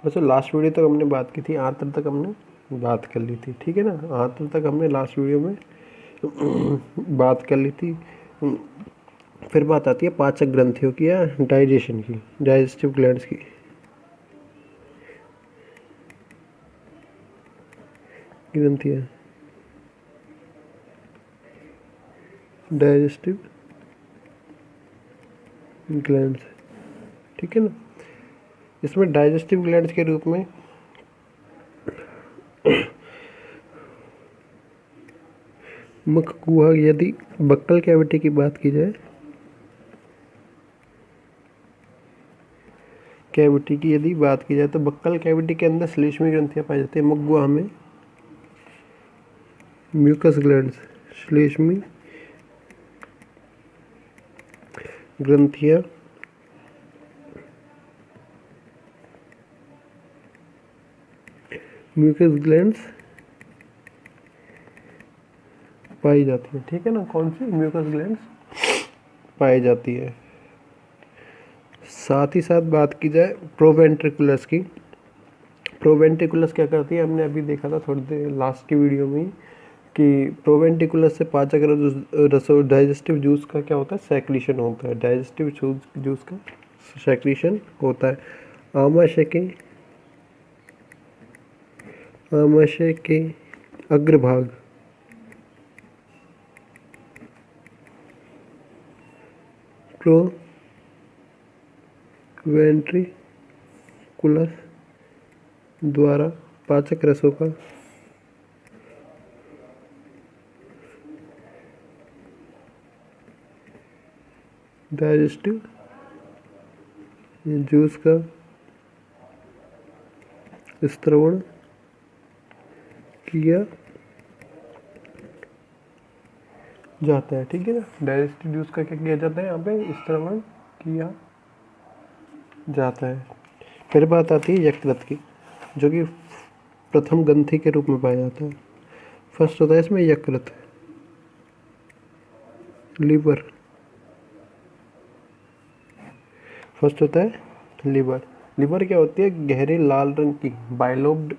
वैसे last video तक हमने बात की थी, आंत्र तक हमने बात कर ली थी, ठीक है ना। आंत्र तक हमने लास्ट वीडियो में बात कर ली थी। फिर बात आती है पाचक ग्रंथियों की या डाइजेशन की, डाइजेस्टिव ग्लैंड्स की। ग्रंथियाँ, डाइजेस्टिव ग्लैंड्स, ठीक है ना। इसमें डाइजेस्टिव ग्लैंड्स के रूप में मुख गुहा, यदि बक्कल कैविटी की बात की जाए, कैविटी की यदि बात की जाए तो बक्कल कैविटी के अंदर श्लेष्मी ग्रंथियाँ पाई जाती है। मुख गुहा में म्यूकस ग्लैंड्स, श्लेष्मी ग्रंथियाँ म्यूकस ग्लैंड्स पाई जाती है, ठीक है ना। कौन सी? म्यूकस ग्लैंड्स पाई जाती है। साथ ही साथ बात की जाए प्रोवेंट्रिकुलस की। प्रोवेंट्रिकुलस क्या करती है, हमने अभी देखा था थोड़ी देर लास्ट की वीडियो में कि प्रोवेंट्रिकुलस से पाचक रसो डाइजेस्टिव जूस का क्या होता है, सेक्रीशन होता है। डाइजेस्टिव जूस का सेक्रीशन होता है। आमाशय के अग्रभाग प्रोवेंट्रिकुलस द्वारा पाचक रसों का डाइजेस्टिव जूस का स्त्रवण किया जाता है, ठीक है ना। डाइजेस्टिव जूस का क्या किया जाता है, यहाँ पे स्त्रवण किया जाता है। फिर बात आती है यकृत की, जो कि प्रथम ग्रंथि के रूप में पाया जाता है। फर्स्ट होता है इसमें यकृत, लीवर। फर्स्ट होता है लीवर। लीवर क्या होती है, गहरे लाल रंग की बाइलोब्ड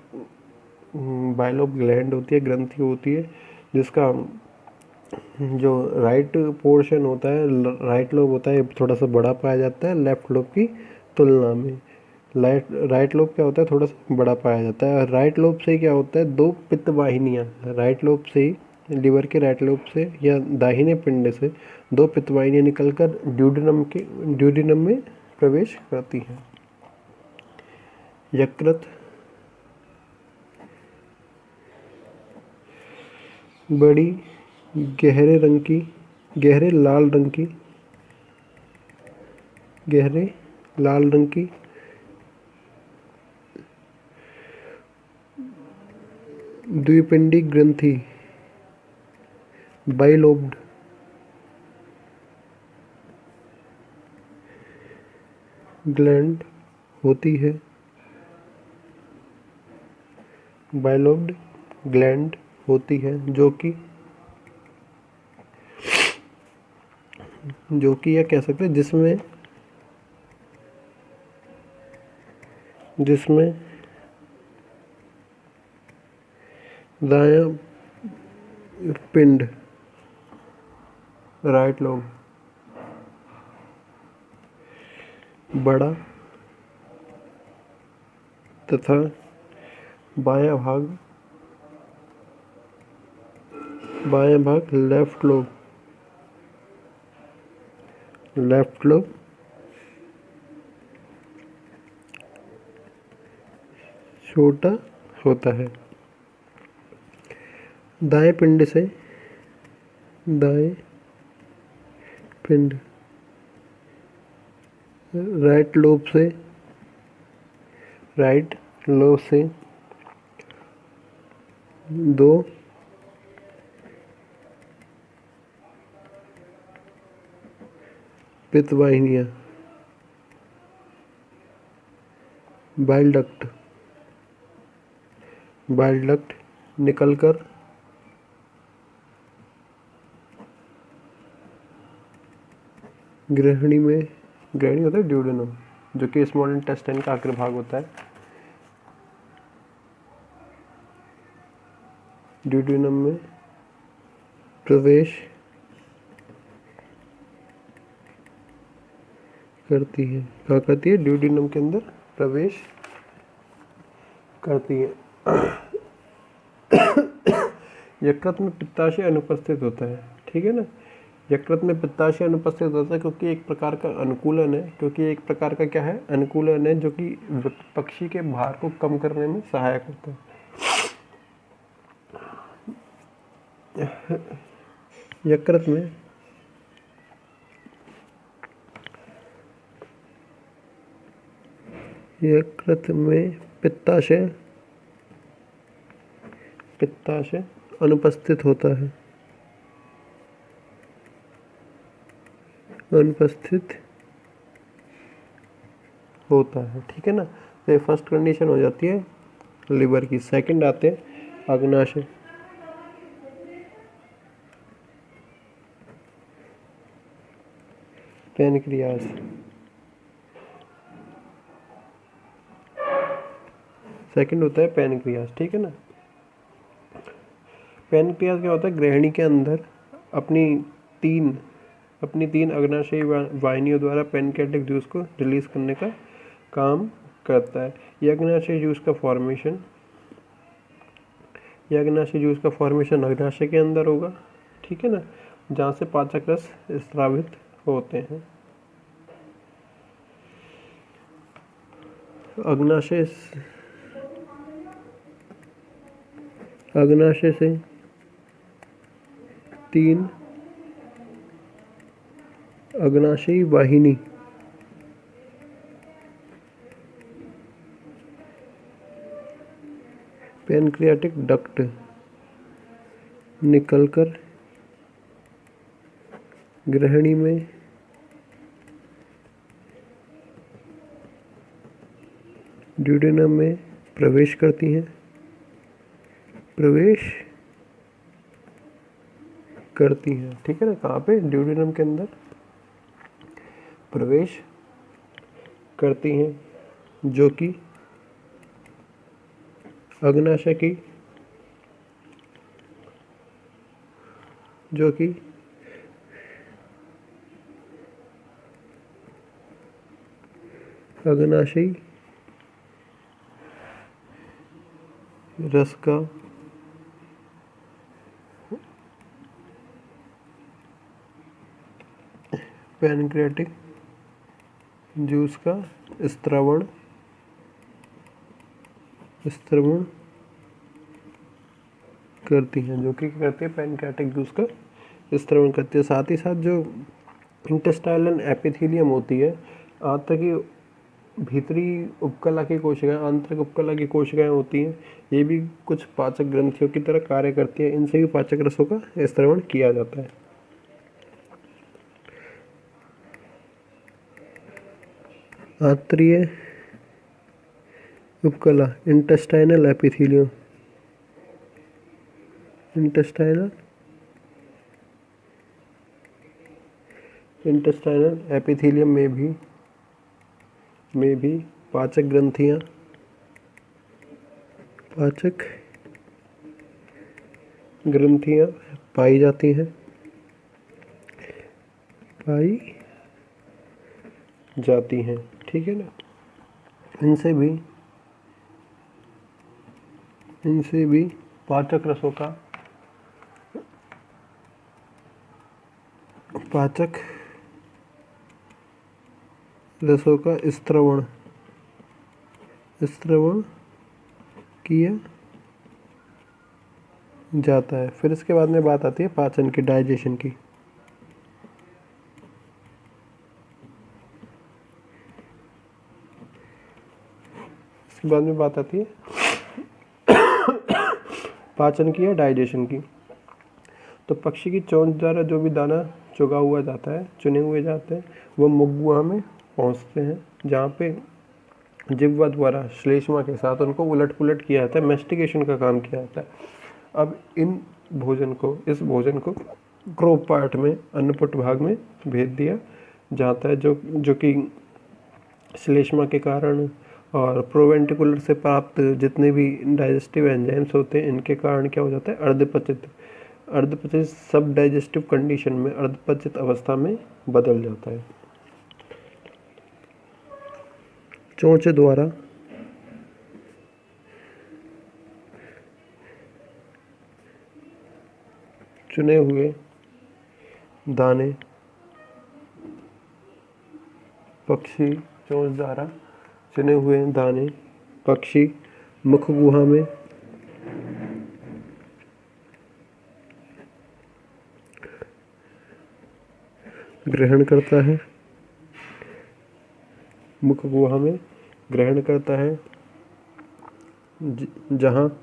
ग्लैंड होती है, ग्रंथि होती है, जिसका जो राइट पोर्शन होता है, राइट लोब होता है, थोड़ा सा बड़ा पाया जाता है लेफ्ट लोब की तुलना में। राइट लोब क्या होता है, थोड़ा सा बड़ा पाया जाता है। और राइट लोब से क्या होता है, दो पित्त वाहिनियाँ राइट लोब से ही, लीवर के राइट लोब से या दाहिने पिंड से दो पित्त वाहिनियाँ निकलकर ड्यूडिनम में प्रवेश करती हैं। यकृत बड़ी गहरे लाल रंग की द्विपिंडी ग्रंथि बाइलोब्ड ग्लैंड होती है। बाइलोब्ड ग्लैंड होती है, जो कि यह कह सकते हैं जिसमें दायां पिंड राइट लोब बड़ा तथा बायां भाग लेफ्ट लोब छोटा होता है। दाएं पिंड राइट लोब से दो पित्त वाहिनियाँ बाइल डक्ट निकलकर ग्रहणी होता है ड्यूडेनम, जो कि स्मॉल इंटेस्टाइन का अग्रभाग होता है। ड्यूडेनम में प्रवेश करती है। क्या करती है? ड्यूडेनम के अंदर प्रवेश करती है। यकृत में पित्ताशय अनुपस्थित होता है, ठीक है ना। यकृत में पित्ताशय अनुपस्थित होता है क्योंकि एक प्रकार का अनुकूलन है, क्योंकि एक प्रकार का क्या है? अनुकूलन है, जो कि पक्षी के भार को कम करने में सहायक होता है। यकृत में पित्ताशय अनुपस्थित होता है, ठीक है ना। तो ये फर्स्ट कंडीशन हो जाती है लिवर की। सेकंड आते हैं अग्नाशय। पैनक्रियास, सेकंड होता है पैनक्रियास, ठीक है ना। पैनक्रियास क्या होता है? ग्रहणी के अंदर अपनी तीन अग्नाशयी वाहिनियों द्वारा पैनक्रियाटिक जूस को रिलीज करने का काम करता है। ये अग्नाशय जूस का फॉर्मेशन अग्नाशय के अंदर होगा, ठीक है ना, जहाँ से पाचक रस स्रावित होते हैं। अग्नाशय से तीन अग्नाशयी वाहिनी पैनक्रियाटिक डक्ट निकलकर ग्रहणी में ड्यूडेनम में प्रवेश करती हैं, ठीक है ना। कहाँ पे? ड्यूडेनम के अंदर प्रवेश करती हैं, जो कि अग्नाशय अग्नाशयी रस का पैनक्रियाटिक जूस का स्त्रवण करती हैं, जो कि करती है पैनक्रियाटिक जूस का स्त्रवण करती है। साथ ही साथ जो इंटेस्टाइनल एपिथेलियम होती है, आंत्र की भीतरी उपकला की कोशिकाएं, आंतरिक उपकला की कोशिकाएं होती हैं, ये भी कुछ पाचक ग्रंथियों की तरह कार्य करती है। इनसे भी पाचक रसों का स्त्रवण किया जाता है। आंतरीय उपकला इंटेस्टाइनल एपिथेलियम में भी पाचक ग्रंथियां पाई जाती हैं, ठीक है ना। इनसे भी पाचक रसों का स्त्रवण किया जाता है। फिर इसके बाद में बात आती है पाचन की, डाइजेशन की। इसके बाद में बात आती है पाचन की या डाइजेशन की। तो पक्षी की चोंच द्वारा जो भी दाना चुने हुए जाते हैं, वो मुख गुहा में पहुंचते हैं, जहाँ पे जिह्वा द्वारा श्लेष्मा के साथ उनको उलट पुलट किया जाता है, मेस्टिकेशन का काम किया जाता है। अब इस भोजन को क्रोप पार्ट में, अन्नपुट भाग में भेज दिया जाता है, जो कि श्लेष्मा के कारण और प्रोवेंट्रिकुलर से प्राप्त जितने भी डाइजेस्टिव एंजाइम्स होते हैं इनके कारण क्या हो जाता है, अर्धपचित अर्धपचित सब डाइजेस्टिव कंडीशन में अर्धपचित अवस्था में बदल जाता है। चोंच द्वारा चुने हुए दाने पक्षी चोंच द्वारा चुने हुए दाने पक्षी मुख गुहा में ग्रहण करता है, मुख गुहा में ग्रहण करता है, जहाँ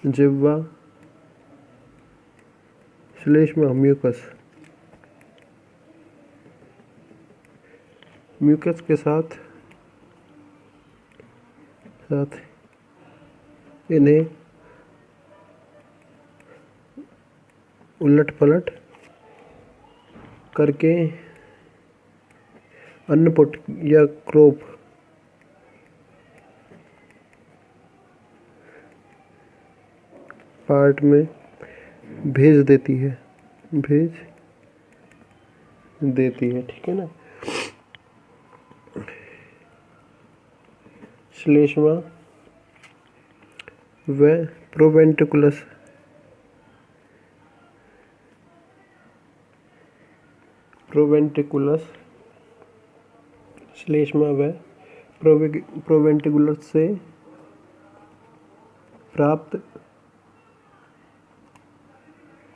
जिह्वा श्लेष्मा म्यूकस के साथ इन्हें उलट पलट करके अन्नपुट या क्रोप पार्ट में भेज देती है, ठीक है ना। श्लेष्मा व प्रोवेंट्रिकुलस श्लेष्मा व प्रोवेंट्रिकुलस से प्राप्त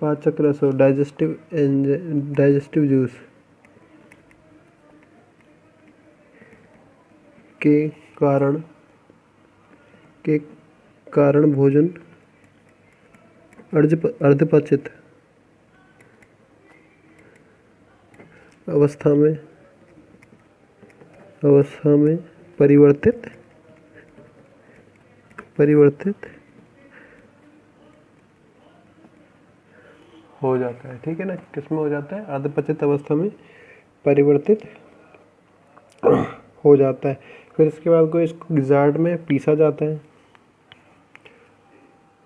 पाचक रस और डाइजेस्टिव जूस के कारण भोजन अर्धपचित अवस्था में परिवर्तित हो जाता है, ठीक है ना। किसमें हो जाता है, अर्धपचित अवस्था में परिवर्तित हो जाता है। फिर इसके बाद को इसको गिजार्ड में पीसा जाता है,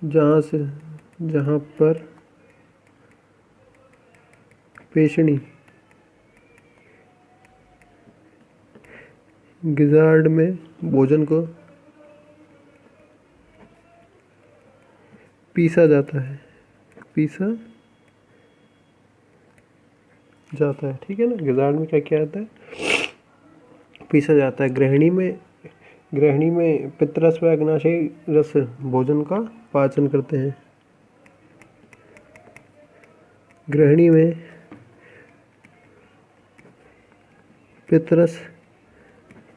जहाँ पर पेशणी गिजार्ड में भोजन को पीसा जाता है, ठीक है ना। गिजार्ड में क्या किया जाता है, पीसा जाता है। गृहिणी में पित्तरस व अग्नाशयी रस भोजन का पाचन करते हैं। गृहिणी में पित्तरस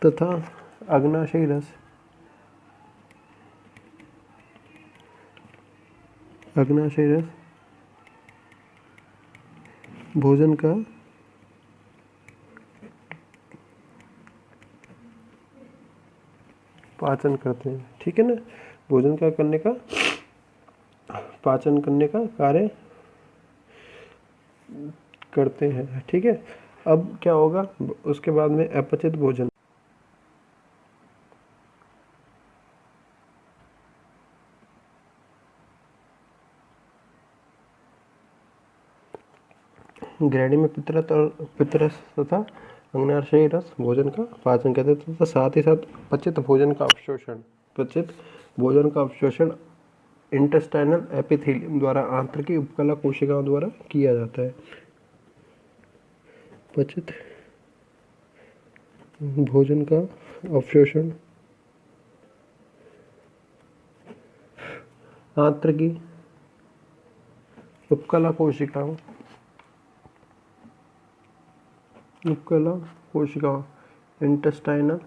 तथा अग्नाशयी रस भोजन का पाचन करते हैं, ठीक है ना। भोजन का पाचन करने का कार्य करते हैं, ठीक है। अब क्या होगा, उसके बाद में अपचित भोजन। गृहिणी में पित्तरस तथा अग्नाशयी रस भोजन का पाचन करते हैं तथा साथ ही साथ पचित भोजन का अवशोषण इंटेस्टाइनल एपिथेलियम द्वारा आंतरिक उपकला कोशिकाओं द्वारा किया जाता है। पचित भोजन का अवशोषण आंतरिक उपकला कोशिकाओं इंटेस्टाइनल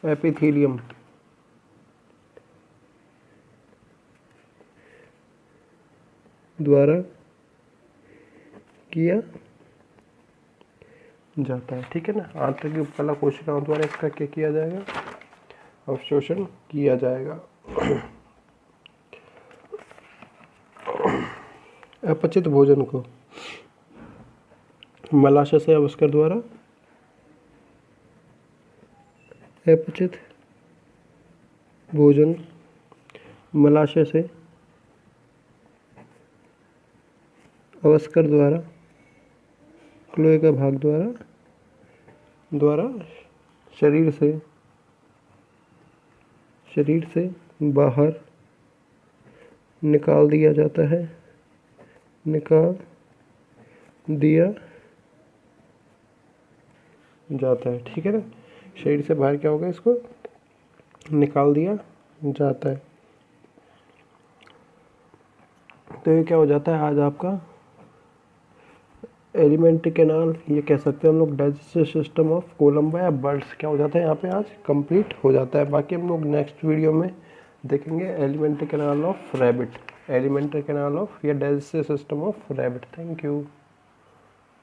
एपिथेलियम द्वारा किया जाता है, ठीक है ना। आंतरिक उपकला कोशिकाओं द्वारा इसका क्या किया जाएगा, अवशोषण किया जाएगा। अपचित भोजन को मलाशय से अवस्कर द्वारा अपचित भोजन, मलाशय से अवस्कर द्वारा क्लोएका भाग द्वारा शरीर से बाहर निकाल दिया जाता है, ठीक है ना। शरीर से बाहर क्या होगा, इसको निकाल दिया जाता है। तो ये क्या हो जाता है आज आपका एलिमेंट्री कैनाल, ये कह सकते हैं हम लोग डाइजेस्टिव सिस्टम ऑफ कोलंबा या बर्ड्स, क्या हो जाता है यहाँ पे आज कंप्लीट हो जाता है। बाकी हम लोग नेक्स्ट वीडियो में देखेंगे एलिमेंट्री कैनाल ऑफ रैबिट या digestive system of rabbit. Thank you.